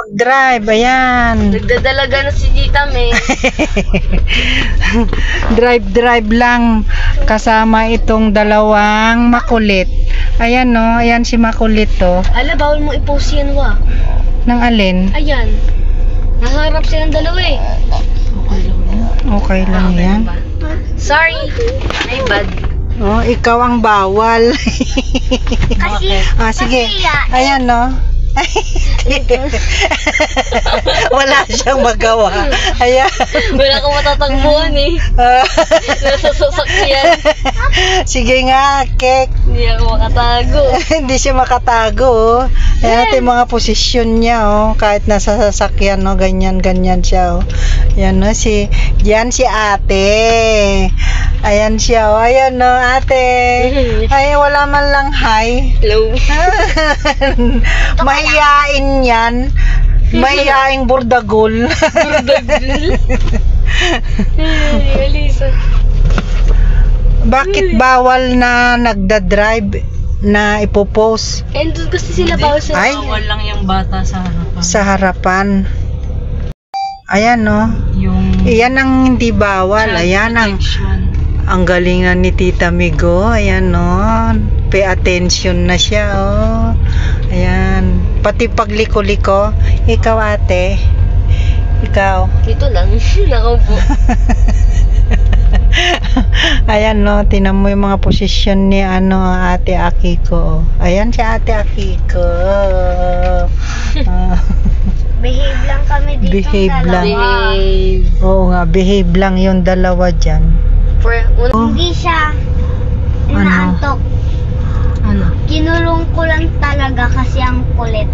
mag-drive. Ayan. Nagdadalaga na si Tita May. Drive lang kasama itong dalawang makulit. Ayan no, ayan si makulit to. Ala, bawal mo i-post yan wa. Nang alin? Ayan. Naharap silang dalawa eh. Okay lang yan. Sorry. My bad. Oh, ikaw ang bawal. Kasi, sige. Ayan no. Wala siyang magawa. Ayan. Wala kang matatagpuan eh. Nasa sasakyan. Sige nga, Kek. Hindi ako makatago. Hindi siya makatago. Ayan, ito yung mga posisyon niya, oh. Kahit nasa sasakyan, no, ganyan siya, oh. Ayan, no, yan si ate. Ayan siya, oh. Ayan, no, ate. Ay, wala man lang hi. Hello. Mahiyain yan. Mahiyaing burdagol. Alisa. Bakit bawal na nagda-drive na ipopost? And gusto sila bawal sila. Ay, bawal lang yung bata sa harapan. sa harapan. Ayan, no. Iyan ang hindi bawal. Ayan ang galingan ni Tita Migo. Ayan, no. Pay attention na siya, oh. Ayan. Pati pagliko-liko. Ikaw, ate. Ikaw. Dito lang. Nakaupo. Ayan, no. Tinan mo yung mga posisyon ni ate Akiko. Ayan si ate Akiko. Behave lang kami dito. Behave lang. Behave. Oo nga, behave lang yung dalawa dyan. Hindi siya inaantok. Ano? Kinulong ko lang talaga kasi ang kulit.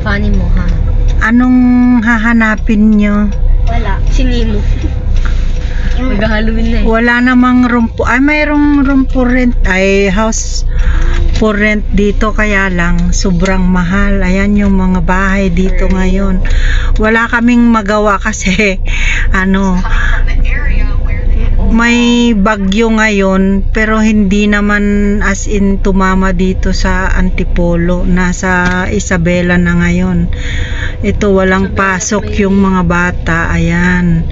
Funny mo ha? Anong hahanapin nyo? Wala. Sinimo. Mag-Halloween na eh. Wala namang room po. Ay, mayroong room for rent. Ay, house for rent dito. Kaya lang, sobrang mahal. Ayan yung mga bahay dito ngayon. Wala kaming magawa kasi, may bagyo ngayon. Pero hindi naman as in tumama dito sa Antipolo. Nasa Isabela na ngayon. Ito, walang pasok yung mga bata. Ayan.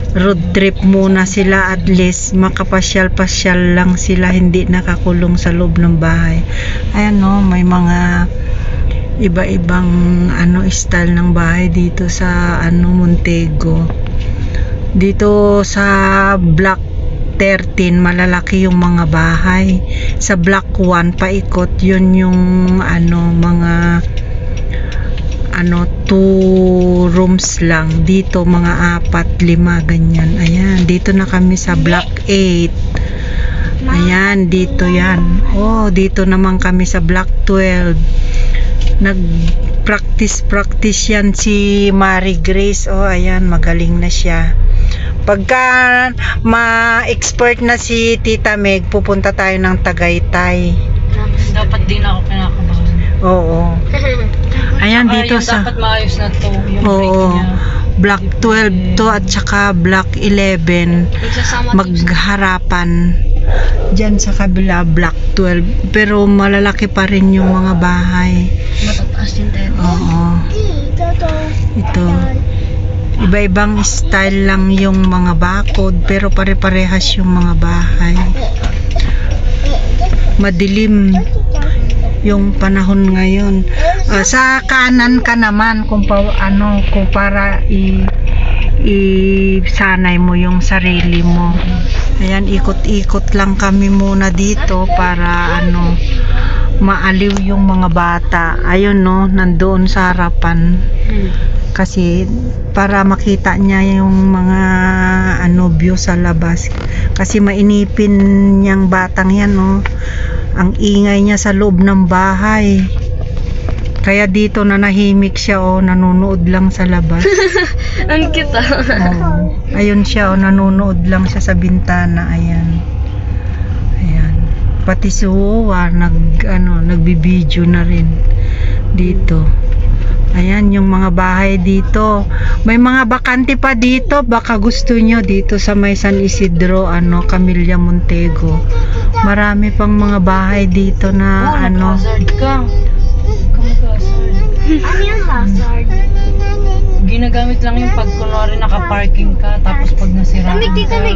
Road trip muna sila, at least makapasyal-pasyal lang sila, hindi nakakulong sa loob ng bahay. Ayan, no, may mga iba-ibang style ng bahay dito sa Montego. Dito sa Block 13 malalaki yung mga bahay. Sa Block 1 paikot, yun yung mga 2 rooms lang. Dito mga 4, 5 ganyan. Ayan, dito na kami sa Block 8. Ayan, dito yan. Oh, dito naman kami sa Block 12. Nag-practice yan si Mary Grace. Oh, ayan, magaling na siya. Pagka ma-expert na si Tita Meg, pupunta tayo ng Tagaytay. Dapat din ako kinakabahan. Oo. Ayan, dito sa dapat maayos na to yung break niya. Block 12 to at saka Block 11 magharapan dyan sa kabila, Block 12, pero malalaki pa rin yung mga bahay. Matataas din tayo. Oo. Ito, iba-ibang style lang yung mga bakod, pero pare-parehas yung mga bahay. Madilim yung panahon ngayon. Sa kanan ka naman kung para sanay mo yung sarili mo. Ayan, ikot-ikot lang kami muna dito para maaliw yung mga bata. Ayun, no, nandoon sa harapan. Kasi para makita niya yung mga view sa labas. Kasi mainipin niyang batang yan, no. Ang ingay niya sa loob ng bahay. Kaya dito nanahimik siya, nanonood lang sa labas. Ang cute Ayun siya, nanonood lang siya sa bintana. Ayan. Ayan. Pati si Wawa nagbibideo na rin dito. Ayan yung mga bahay dito. May mga bakante pa dito. Baka gusto nyo dito sa may San Isidro, Camilla Montego. Marami pang mga bahay dito na Hazard ka. Ano yung Ginagamit lang yung pag kunwari naka-parking ka, tapos pag nasiraan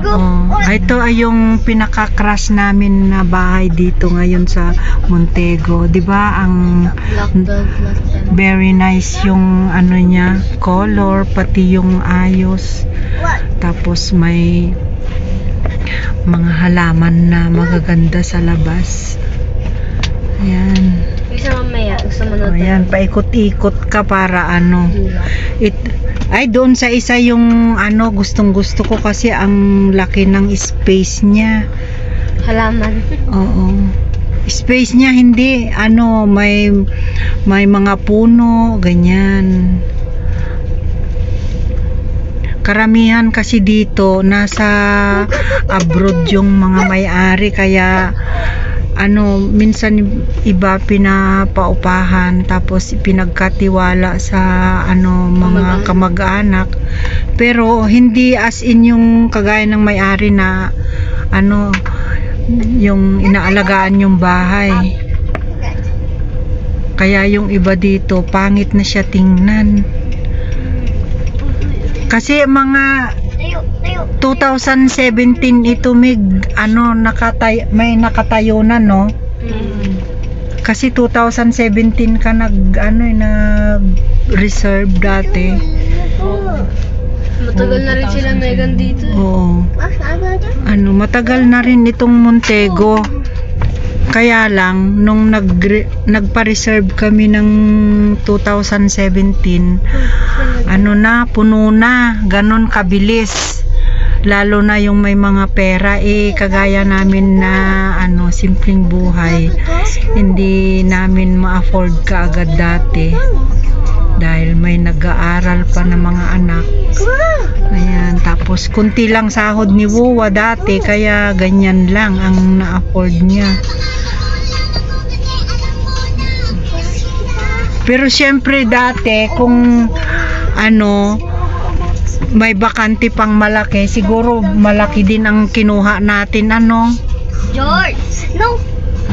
ka. Ito ay yung pinaka-crush namin na bahay dito ngayon sa Montego. 'Di ba? Ang Black dog, black dog. very nice yung ano niya, color, pati yung ayos. Tapos may mga halaman na magaganda sa labas. Ayan. Isa mamaya, gusto mo na Ayan, paikot-ikot ka para ano. Ay, doon sa isa yung ano, gustong-gusto ko kasi ang laki ng space niya. halaman. Oo. Space niya hindi ano, may mga puno, ganyan. Karamihan kasi dito nasa abroad yung mga may-ari, kaya ano, minsan iba pinapaupahan tapos pinagkatiwala sa ano, mga kamag-anak, pero hindi as in yung kagaya ng may-ari na ano, yung inaalagaan yung bahay. Kaya yung iba dito pangit na siya tingnan kasi mga 2017 ito may ano, may nakatayo na, no? Kasi 2017 ka nag reserve dati. Matagal na rin sila Megan dito. Oo. Ano, matagal na rin itong Montego. Kaya lang nung nagpa-reserve kami ng 2017, ano na, puno na, ganon kabilis. Lalo na yung may mga pera, kagaya namin na ano, simpleng buhay, hindi namin ma-afford kaagad dati dahil may nag-aaral pa na mga anak. Ayan, tapos kunti lang sahod ni Wuwa dati, kaya ganyan lang ang na-afford niya. Pero syempre dati kung ano, may bakante pang malaki, siguro malaki din ang kinuha natin, ano? George! No!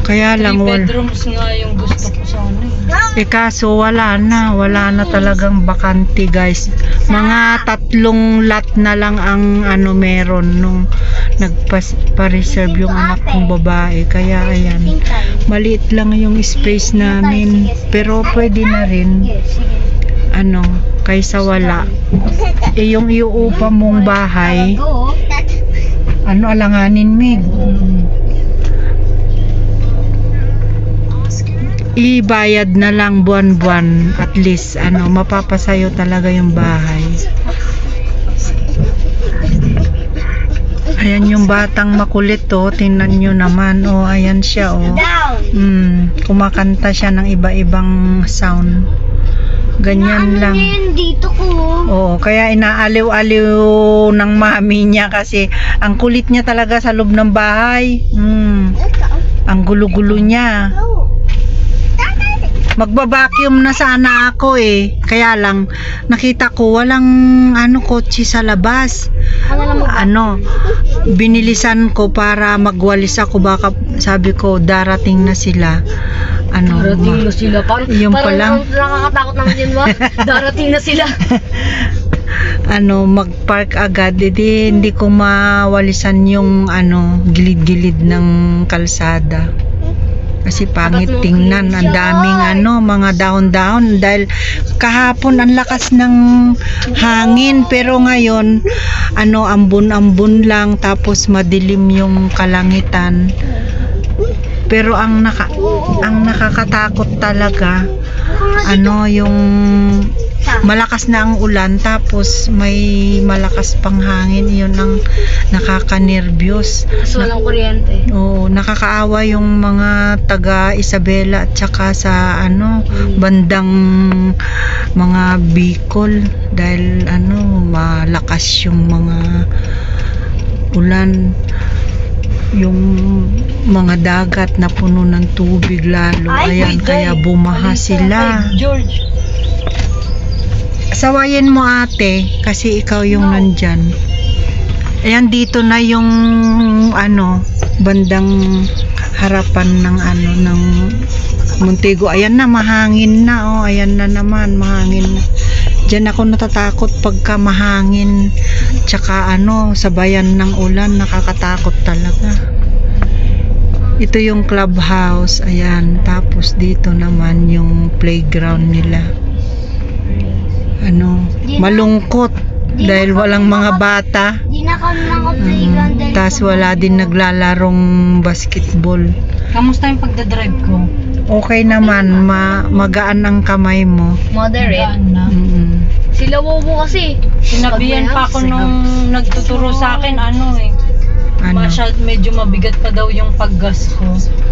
Kaya 3 lang bedrooms nga yung gusto ko sana eh. kaso wala na talagang bakante, guys. Mga 3 lot na lang ang ano meron nung nagpa-reserve yung anak kong babae. Kaya ayan, maliit lang yung space namin, pero pwede na rin ano, kaysa wala. Yung iuupa mong bahay, ano, alanganin, Meg. Ibayad na lang buwan-buwan, at least ano, mapapasayo talaga yung bahay. Ayan yung batang makulit, oh, tingnan nyo naman, oh, ayan siya, oh. Kumakanta siya ng iba-ibang sound. Ganyan lang. Dito ko. Oo, kaya inaaliw-aliw ng mami niya kasi ang kulit niya talaga sa loob ng bahay. Ang gulo-gulo niya. Magba-vacuum na sana ako kaya lang nakita ko walang ano, kotse sa labas. Ano, binilisan ko para magwalis ako, baka sabi ko darating na sila. Ano, Darating na sila. Yung parang palang nakakatakot naman yun, ba? Darating na sila. ano, mag-park agad, hindi ko mawalisan yung ano, gilid-gilid ng kalsada. Kasi pangit tingnan, ang daming ano, mga dahon-dahon dahil kahapon ang lakas ng hangin, pero ngayon ano, ambon-ambon lang, tapos madilim yung kalangitan. Pero ang nakakatakot talaga ano, yung malakas na ang ulan tapos may malakas pang hangin, yun ang nakaka-nervyos. Kasi walang kuryente. Oo, nakakaawa yung mga taga Isabela at saka sa ano, bandang mga Bicol dahil ano, malakas yung mga ulan, yung mga dagat na puno ng tubig lalo. Ayan, kaya bumaha sila. George, Sawayin mo, ate, kasi ikaw yung nandyan. Ayan, dito na yung ano, bandang harapan ng ano, ng Montego. Ayan na, mahangin na, oh. Ayan na naman, mahangin na. Diyan ako natatakot pagka mahangin, tsaka sabayan ng ulan, nakakatakot talaga. Ito yung clubhouse, ayan. Tapos dito naman yung playground nila. Malungkot dahil walang mga bata. Di na kami maka-playground dahil Tapos wala din naglalarong basketball. Kamusta yung pagdadrive ko? Okay naman, magaan ang kamay mo. Moderate. Gaan na. Sila Wowo kasi. Sinabihan pa ako nung nagtuturo sa akin, medyo mabigat pa daw yung paggas ko.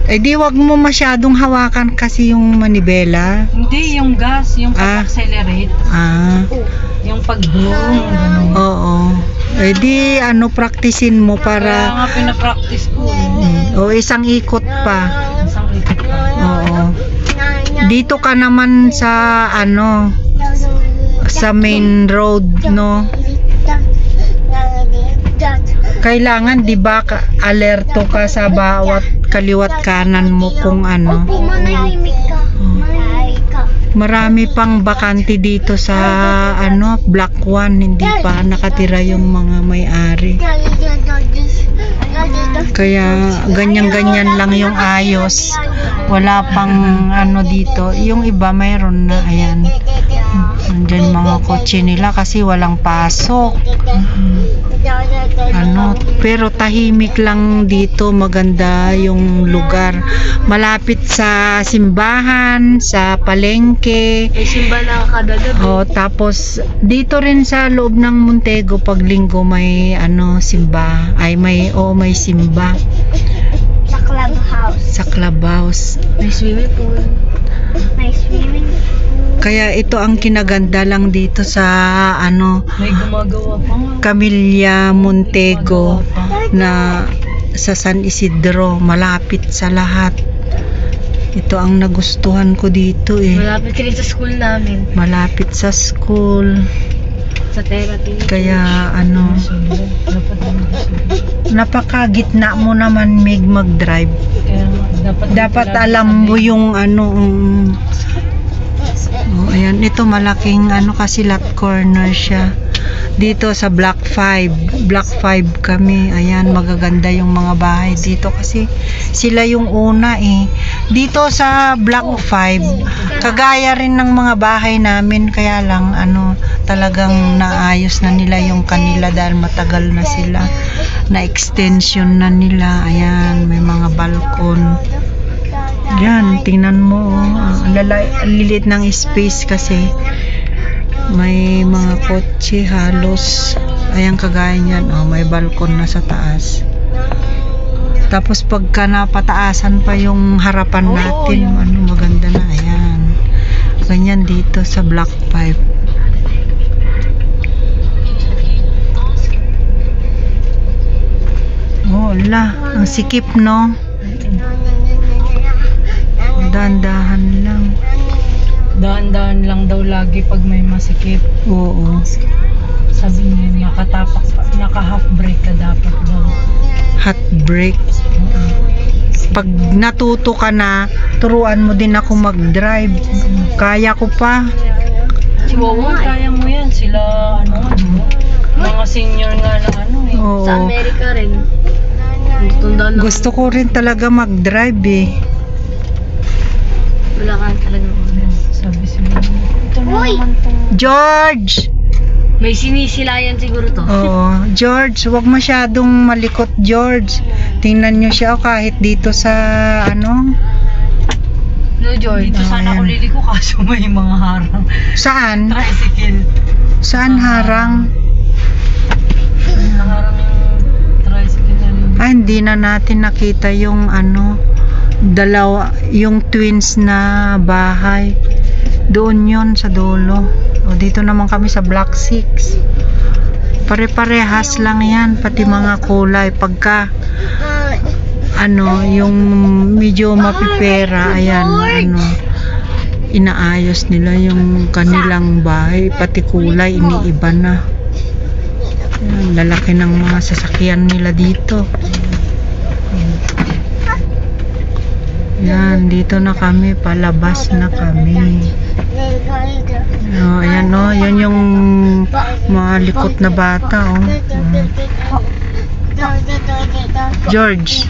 Di wag mo masyadong hawakan kasi yung manibela. Hindi, yung gas, yung pag-accelerate, yung pag-boom, gano'n. Oo. Di praktisin mo Kaya para nga pinapractice ko. isang ikot pa. Isang ikot pa. Oo. Dito ka naman sa sa main road, no? Kailangan, di ba, alerto ka sa bawat kaliwat kanan mo kung Opo, manahimik ka. Manahimik ka. Marami pang bakante dito sa Block 1, hindi pa nakatira yung mga may-ari. Kaya ganyan-ganyan lang yung ayos. Wala pang dito. Yung iba mayroon na, ayan. Nandyan mga kotse nila kasi walang pasok. Pero tahimik lang dito, maganda yung lugar. Malapit sa simbahan, sa palengke. May simba na kada gabi. Tapos dito rin sa loob ng Montego pag linggo may simba. May simba Sa clubhouse. sa clubhouse. May swimming pool. May swimming pool. Kaya ito ang kinaganda lang dito sa May gumagawa pa nga. Camilla Montego na sa San Isidro, malapit sa lahat. Ito ang nagustuhan ko dito Malapit rin sa school namin. Malapit sa school. Sa therapy. Kaya Dapat napakagitna mo naman mag-drive. Kaya Dapat alam mo yung ayan, ito malaking kasi lot corner siya. Dito sa Block 5 kami. Ayan, magaganda yung mga bahay dito kasi sila yung una Dito sa Block 5, kagaya rin ng mga bahay namin, kaya lang talagang naayos na nila yung kanila dahil matagal na sila. Na extension na nila. Ayan, may mga balkon. Yan, tingnan mo. Lilit ng space kasi. May mga kotse halos. Ayan, kagaya niyan. May balkon na sa taas. Tapos pagka napataasan pa yung harapan natin, maganda na. Ayan. Ganyan dito sa Block 5. Ang sikip, no? Dahan-dahan lang. Daan-daan lang daw lagi pag may masikip. Oo. Sabi niya, naka-half break ka dapat daw. Hot break. Pag natuto ka na, turuan mo din ako mag-drive. Kaya ko pa. Si Wawa, kaya mo yan. Sila, mga senior nga na Oo. Sa Amerika rin. Gusto ko rin talaga mag-drive Wala ka talaga. Sabi sila, ito na naman tong... George! May sinisilayan siguro to. Oo. George, wag masyadong malikot, George. Tingnan nyo siya kahit dito sa No, George. Dito sana Ayan. ako liliko kaso may mga harang. Saan? Tricycle. Saan harang? Harang yung tricycle na rin. Hindi na natin nakita yung yung twins na bahay. Doon yon sa dulo. Dito naman kami sa Block 6. Pare-parehas lang yan, pati mga kulay. Pagka yung medyo mapipera, ayan, inaayos nila yung kanilang bahay, pati kulay iniiba na. Ayan, lalaki ng mga sasakyan nila dito. Yan, dito na kami, palabas na kami. Ayan, yun yung Malikot na bata, oh. George.